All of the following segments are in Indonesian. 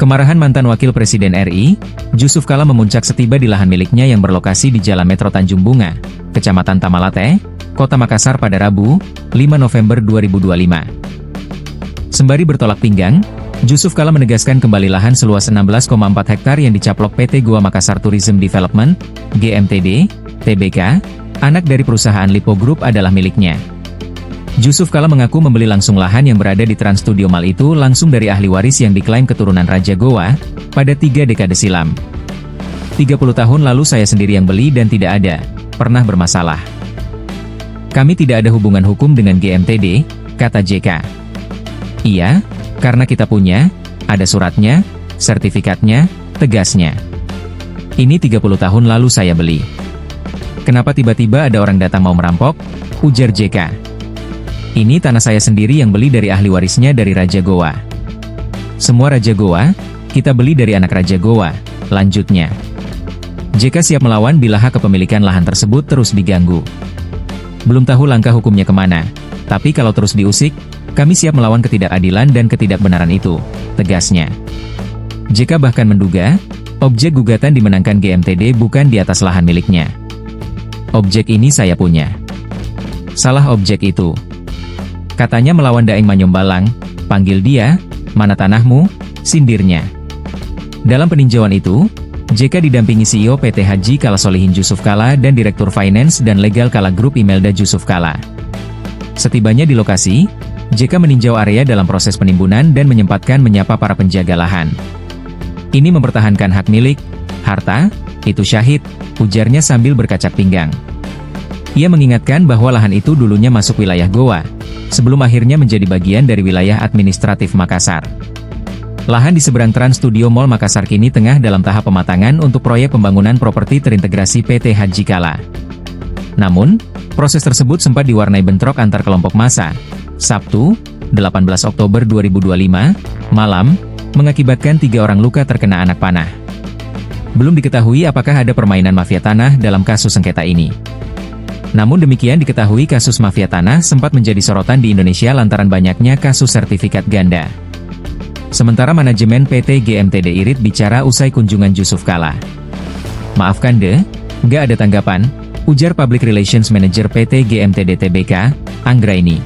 Kemarahan mantan Wakil Presiden RI, Jusuf Kalla memuncak setiba di lahan miliknya yang berlokasi di Jalan Metro Tanjung Bunga, Kecamatan Tamalate, Kota Makassar pada Rabu, 5 November 2025. Sembari bertolak pinggang, Jusuf Kalla menegaskan kembali lahan seluas 16,4 hektar yang dicaplok PT Goa Makassar Tourism Development, GMTD, TBK, anak dari perusahaan Lipo Group adalah miliknya. Jusuf Kalla mengaku membeli langsung lahan yang berada di Trans Studio Mall itu langsung dari ahli waris yang diklaim keturunan Raja Goa, pada 3 dekade silam. 30 tahun lalu saya sendiri yang beli dan tidak ada pernah bermasalah. Kami tidak ada hubungan hukum dengan GMTD, kata JK. Iya, karena kita punya, ada suratnya, sertifikatnya, tegasnya. Ini 30 tahun lalu saya beli. Kenapa tiba-tiba ada orang datang mau merampok? Ujar JK. Ini tanah saya sendiri yang beli dari ahli warisnya dari Raja Goa. Semua Raja Goa, kita beli dari anak Raja Goa, lanjutnya. JK siap melawan bila hak kepemilikan lahan tersebut terus diganggu. Belum tahu langkah hukumnya kemana, tapi kalau terus diusik, kami siap melawan ketidakadilan dan ketidakbenaran itu, tegasnya. JK bahkan menduga, objek gugatan dimenangkan GMTD bukan di atas lahan miliknya. Objek ini saya punya. Salah objek itu. Katanya melawan Daeng Manyombalang, panggil dia, mana tanahmu, sindirnya. Dalam peninjauan itu, JK didampingi CEO PT Haji Kalla Solihin Jusuf Kalla dan Direktur Finance dan Legal Kalla Group Imelda Jusuf Kalla. Setibanya di lokasi, JK meninjau area dalam proses penimbunan dan menyempatkan menyapa para penjaga lahan. Ini mempertahankan hak milik, harta, itu syahid, ujarnya sambil berkacak pinggang. Ia mengingatkan bahwa lahan itu dulunya masuk wilayah Goa, sebelum akhirnya menjadi bagian dari wilayah administratif Makassar. Lahan di seberang Trans Studio Mall Makassar kini tengah dalam tahap pematangan untuk proyek pembangunan properti terintegrasi PT Haji Kalla. Namun, proses tersebut sempat diwarnai bentrok antar kelompok massa. Sabtu, 18 Oktober 2025, malam, mengakibatkan 3 orang luka terkena anak panah. Belum diketahui apakah ada permainan mafia tanah dalam kasus sengketa ini. Namun demikian diketahui kasus mafia tanah sempat menjadi sorotan di Indonesia lantaran banyaknya kasus sertifikat ganda. Sementara manajemen PT GMTD irit bicara usai kunjungan Jusuf Kalla. Maafkan nggak ada tanggapan, ujar Public Relations Manager PT GMTD TBK, Anggraini.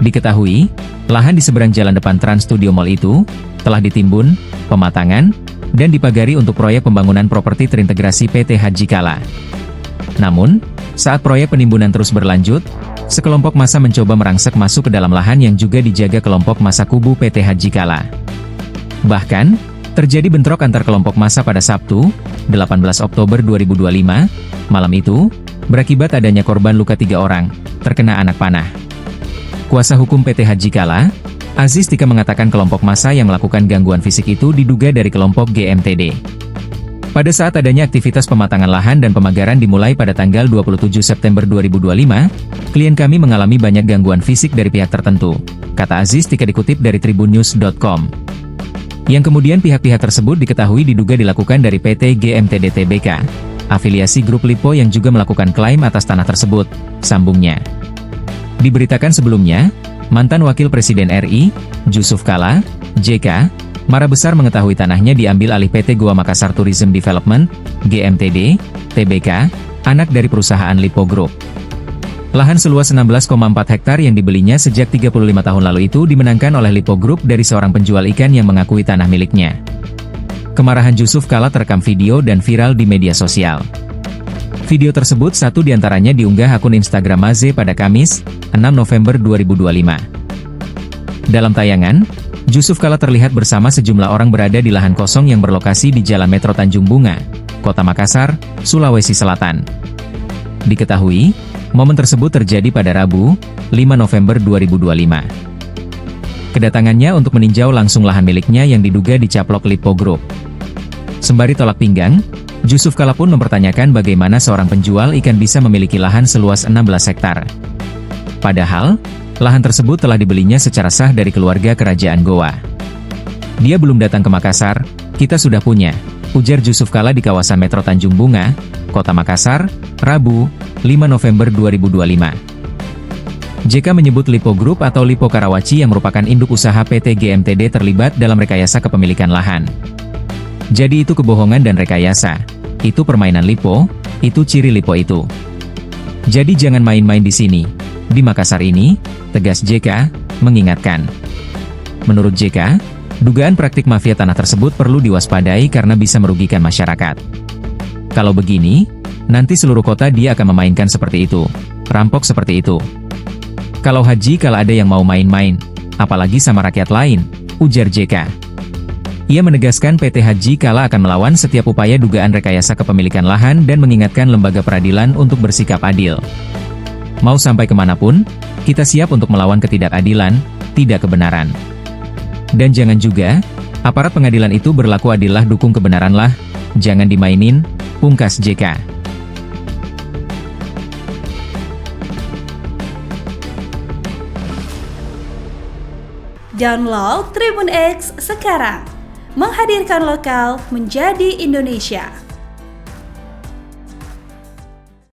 Diketahui, lahan di seberang jalan depan Trans Studio Mall itu, telah ditimbun, pematangan, dan dipagari untuk proyek pembangunan properti terintegrasi PT Haji Kalla. Namun, saat proyek penimbunan terus berlanjut, sekelompok massa mencoba merangsek masuk ke dalam lahan yang juga dijaga kelompok massa kubu PT Haji Kalla. Bahkan, terjadi bentrok antar kelompok massa pada Sabtu, 18 Oktober 2025, malam itu, berakibat adanya korban luka 3 orang, terkena anak panah. Kuasa hukum PT Haji Kalla, Aziz Tika mengatakan kelompok massa yang melakukan gangguan fisik itu diduga dari kelompok GMTD. Pada saat adanya aktivitas pematangan lahan dan pemagaran dimulai pada tanggal 27 September 2025, klien kami mengalami banyak gangguan fisik dari pihak tertentu, kata Aziz Tika dikutip dari tribunnews.com. Yang kemudian pihak-pihak tersebut diketahui diduga dilakukan dari PT GMTD TBK, afiliasi grup Lipo yang juga melakukan klaim atas tanah tersebut, sambungnya. Diberitakan sebelumnya, mantan Wakil Presiden RI, Jusuf Kalla, JK, marah besar mengetahui tanahnya diambil alih PT Goa Makassar Tourism Development, GMTD, TBK, anak dari perusahaan Lipo Group. Lahan seluas 16,4 hektar yang dibelinya sejak 35 tahun lalu itu dimenangkan oleh Lipo Group dari seorang penjual ikan yang mengakui tanah miliknya. Kemarahan Jusuf Kalla terekam video dan viral di media sosial. Video tersebut satu diantaranya diunggah akun Instagram Maze pada Kamis, 6 November 2025. Dalam tayangan, Jusuf Kalla terlihat bersama sejumlah orang berada di lahan kosong yang berlokasi di Jalan Metro Tanjung Bunga, Kota Makassar, Sulawesi Selatan. Diketahui, momen tersebut terjadi pada Rabu, 5 November 2025. Kedatangannya untuk meninjau langsung lahan miliknya yang diduga dicaplok Lipo Group. Sembari tolak pinggang, Jusuf Kalla pun mempertanyakan bagaimana seorang penjual ikan bisa memiliki lahan seluas 16 hektar. Padahal, lahan tersebut telah dibelinya secara sah dari keluarga kerajaan Goa. Dia belum datang ke Makassar, kita sudah punya, ujar Jusuf Kalla di kawasan Metro Tanjung Bunga, Kota Makassar, Rabu, 5 November 2025. JK menyebut Lipo Group atau Lipo Karawaci yang merupakan induk usaha PT GMTD terlibat dalam rekayasa kepemilikan lahan. Jadi itu kebohongan dan rekayasa. Itu permainan Lipo, itu ciri Lipo itu. Jadi jangan main-main di sini. Di Makassar ini, tegas JK, mengingatkan. Menurut JK, dugaan praktik mafia tanah tersebut perlu diwaspadai karena bisa merugikan masyarakat. Kalau begini, nanti seluruh kota dia akan memainkan seperti itu. Rampok seperti itu. Kalau haji kalau ada yang mau main-main, apalagi sama rakyat lain, ujar JK. Ia menegaskan PT Haji Kala akan melawan setiap upaya dugaan rekayasa kepemilikan lahan dan mengingatkan lembaga peradilan untuk bersikap adil. Mau sampai kemanapun, kita siap untuk melawan ketidakadilan, tidak kebenaran. Dan jangan juga, aparat pengadilan itu berlaku adillah dukung kebenaranlah, jangan dimainin, pungkas JK. Download Tribun X sekarang, menghadirkan lokal menjadi Indonesia.